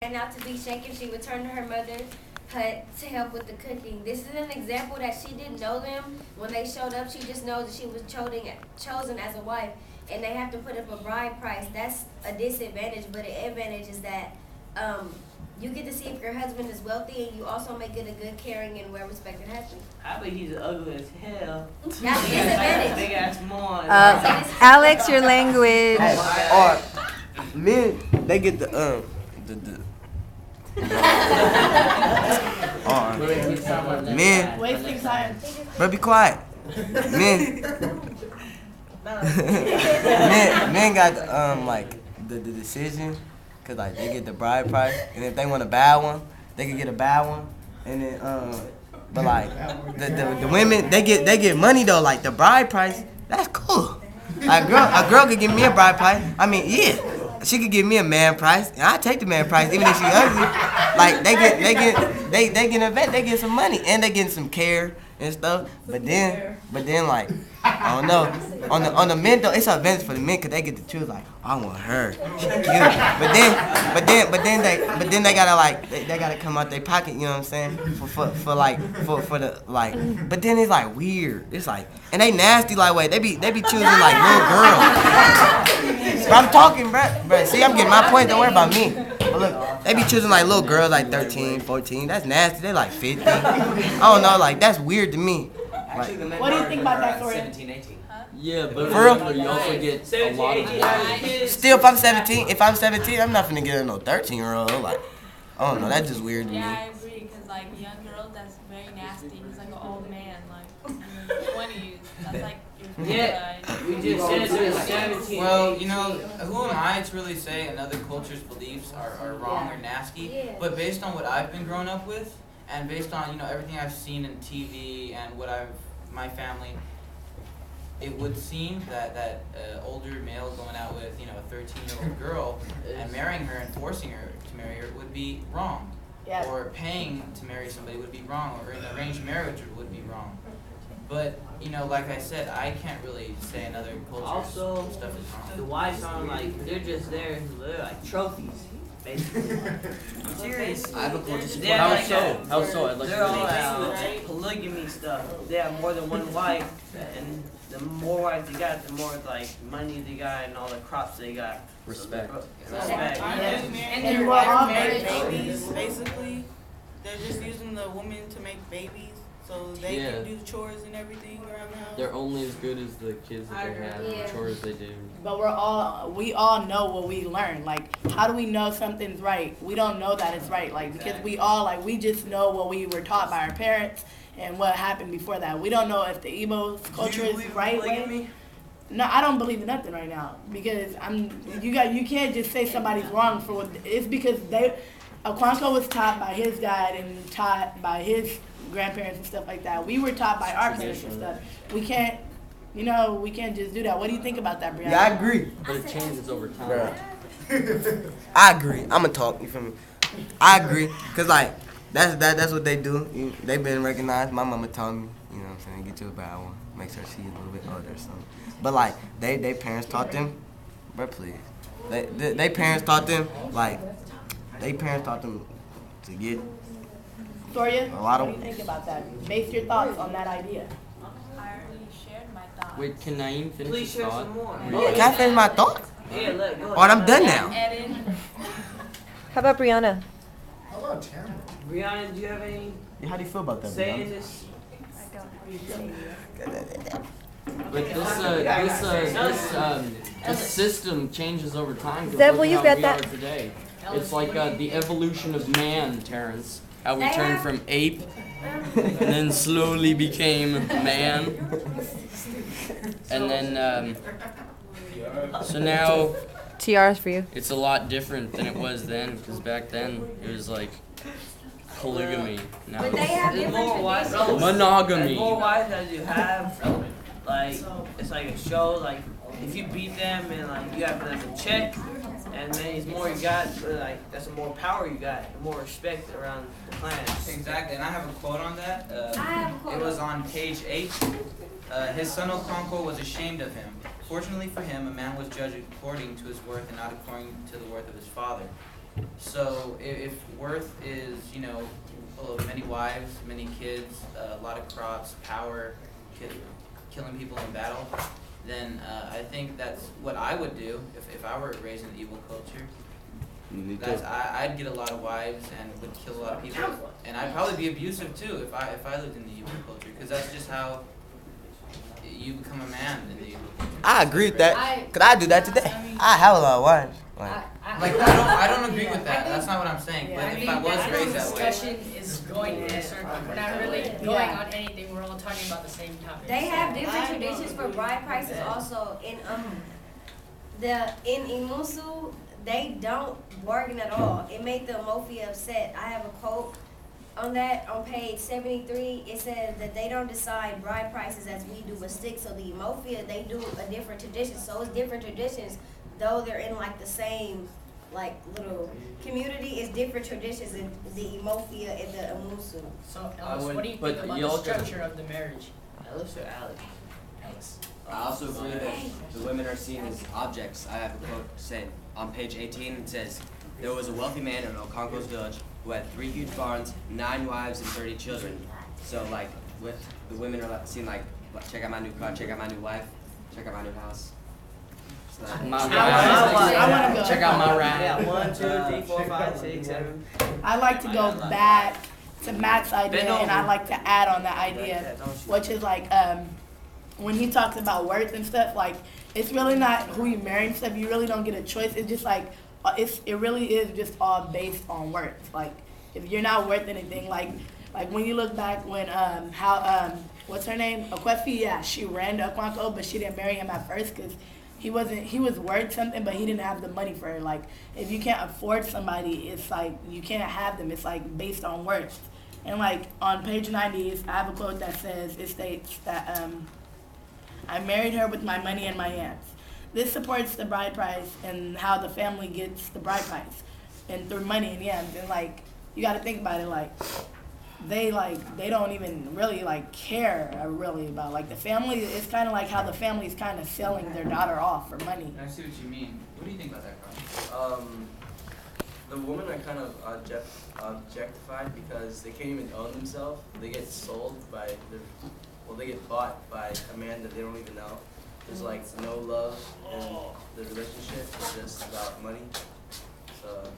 And out to be shaken, she returned to her mother's hut to help with the cooking. This is an example that she didn't know them when they showed up. She just knows that she was chosen as a wife, and they have to put up a bride price. That's a disadvantage, but an advantage is that you get to see if your husband is wealthy, and you also make it a good, caring, and well-respected husband. How about he's ugly as hell? That's a disadvantage. Big ass mon. Alex, your language. Or men, they get the men. Wasting time. Bro, be quiet. Men. men got like the decision, cause like they get the bride price, and if they want a bad one, they can get a bad one, and then but like the women, they get money though. Like the bride price, that's cool. Like a girl could give me a bride price. I mean, yeah. She could give me a man price, and I take the man price, even if she ugly. Like they get an event, they get some money, and they get some care and stuff. But then like I don't know. On the men though, it's an advantage for the men, cause they get to choose. Like, oh, I want her. She cute. But then they gotta like they gotta come out their pocket. You know what I'm saying? For the like. But then it's like weird. It's like, and they nasty like way. They be choosing like little girls. But I'm talking, bruh. See, I'm getting my point. Don't worry about me. But look, they be choosing like little girls like 13, 14. That's nasty. They like 50. I don't know. Like that's weird to me. Like, What do you think about that, Soria? 17, 18. Yeah, but For real? remember, you also get a lot of that. still, if I'm 17, I'm not finna get no 13-year-old. Like, I don't know. That's just weird to me. Yeah, I agree, because like young girls, that's very nasty. He's like an old man, like in his 20s. That's like your Yeah, we just said they're 17. Well, you know, who am I to really say another culture's beliefs are wrong or nasty? Yeah. But based on what I've been growing up with, and based on, you know, everything I've seen in TV and my family, it would seem that older male going out with, you know, a 13-year-old girl and marrying her and forcing her to marry her would be wrong. Yeah. Or paying to marry somebody would be wrong, or an arranged marriage would be wrong. But, you know, like I said, I can't really say another culture's Also, stuff is wrong. the wives aren't like, they're just there, they're like trophies, basically. I'm serious. I have a question. They're How like so? How so? I'd like They're to all know. polygamy stuff. They have more than one wife, and the more wives they got, the more like money they got and all the crops they got. Respect. Respect. And we're all make married. babies, basically. They're just using the women to make babies, so they Yeah. can do chores and everything around the house. They're only as good as the kids that they have, and Yeah. the chores they do. But we all know what we learn. Like, how do we know something's right? We don't know that it's right. Like, because we just know what we were taught by our parents and what happened before that. We don't know if the Igbo culture is right way. No, I don't believe in nothing right now, because you can't just say somebody's wrong for what it's because Akwanko was taught by his dad and taught by his grandparents and stuff like that. We were taught by our parents and stuff. We can't just do that. What do you think about that, Brianna? Yeah, I agree. But it changes over time. Bruh. I agree. I'ma talk. You feel me? I agree. Cause like that's what they do. They've been recognized. My mama told me. You know what I'm saying? Get you a bad one. Make sure she's a little bit older or something. But like they parents taught them. Bro, please. They parents taught them like. They parents taught them to get. Soria, A lot of- what do you think about that? Base your thoughts on that idea. I already shared my thoughts. Wait, can Naeem finish Please his share thought? some more. Can I finish my thought? Yeah, look, go Or I'm done now. Eden, How about Brianna? Brianna, do you have any How do you feel about that? say in Brianna? this? But this system changes over time. 'Cause Zev, will look you how grab we that? are today. It's like the evolution of man, Terrence. How we turned from ape and then slowly became man. And then, so now TRs for you. it's a lot different than it was then, because back then it was like polygamy. Now But they it's have There's different more wives. traditions. monogamy. As more wives as you have, like it's like a show. Like if you beat them and like you have like a check, and then the more you got, like that's the more power you got, the more respect around the clan. Exactly, and I have a quote on that. I have a quote. It was on page 8. His son Okonkwo was ashamed of him. Fortunately for him, a man was judged according to his worth and not according to the worth of his father. So if worth is, many wives, many kids, a lot of crops, power, killing people in battle, then I think that's what I would do if I were raised in the evil culture. I'd get a lot of wives and would kill a lot of people, and I'd probably be abusive too if I lived in the evil culture, because that's just how you become a man in the evil culture. I agree with that, cause I do that today. I have a lot of wives. I don't agree with that. That's not what I'm saying. Yeah, But if I was raised that way. Discussion is going in a circle. We're not really going on anything. We're all talking about the same topic. They have different traditions for bride prices also. In Imusu, they don't bargain at all. It made the Mofi upset. I have a quote on that on page 73. It says that they don't decide bride prices as we do, but stick. So the Emophia, they do a different tradition. So it's different traditions, though they're in like the same like little community. It's different traditions in the Emophia and the Amusu. So Ellis, what do you think about the structure of the marriage? Ellis or Alex? Ellis. I also agree that the women are seen as objects. I have a quote saying on page 18, it says, "There was a wealthy man in Okonkwo's village who had 3 huge barns, 9 wives, and 30 children." So like, with the women are seen like, check out my new car, check out my new wife, check out my new house. I want to go. Check out my ride. Yeah, 1, 2, 3, 4, 5, 6, 7. I like to go back to Matt's idea, and I like to add on that idea, which is like when he talks about worth and stuff. Like, it's really not who you marry and stuff. You really don't get a choice. It's just like it really is just all based on worth. Like, if you're not worth anything, like when you look back when what's her name, Okwefi, yeah, she ran to Okwanko, but she didn't marry him at first because he was worth something, but he didn't have the money for her. Like, if you can't afford somebody, it's like you can't have them. It's like based on worth. And like on page 90, I have a quote that says, it states that I married her with my money in my hands. This supports the bride price and how the family gets the bride price, and through money in the end. And like, you got to think about it, like they don't even really like care really about like the family. It's kind of like how the family is kind of selling their daughter off for money. I see what you mean. What do you think about that, Carl? The women are kind of objectified because they can't even own themselves. They get sold by they get bought by a man that they don't even know. There's like no love in the relationship. It's just about money. So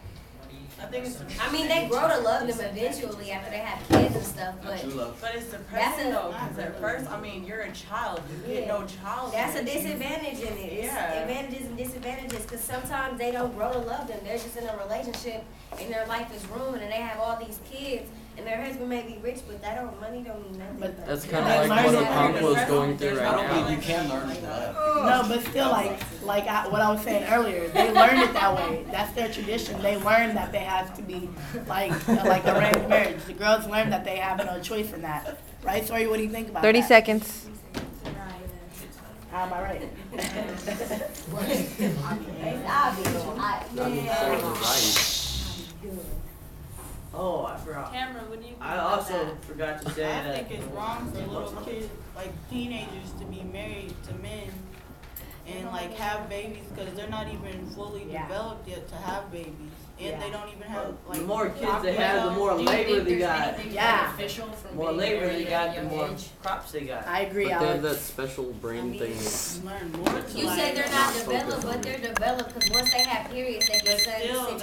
I mean, they grow to love them eventually after they have kids and stuff, but it's depressing though, because at first, I mean, you're a child, you get no child. That's a disadvantage in it. It's Yeah. advantages and disadvantages, because sometimes they don't grow to love them. They're just in a relationship and their life is ruined and they have all these kids and their husband may be rich, but money don't mean nothing. But That's kind of like what Okonkwo is going through right now. You can learn to love. no, but still, what I was saying earlier, they learned it that way. That's their tradition. They learned that they have to be like arranged marriage. The girls learned that they have no choice in that. Right, Sorry, what do you think about 30 that? seconds. Am I right? Oh, I forgot. Cameron, what do you think I about also that? forgot to say I that. think it's wrong for little kids, like teenagers, to be married to men and like have babies because they're not even fully developed yet to have babies, and they don't even have like. The more kids they have, the more Do you labor think they there's got. anything Yeah. beneficial from More being labor married they at got, a the young more age? crops they got. I agree, But they have Alex. that special brain thing. You learn more to You like. said they're not developed, but they're developed because once they have periods, they can But still, sit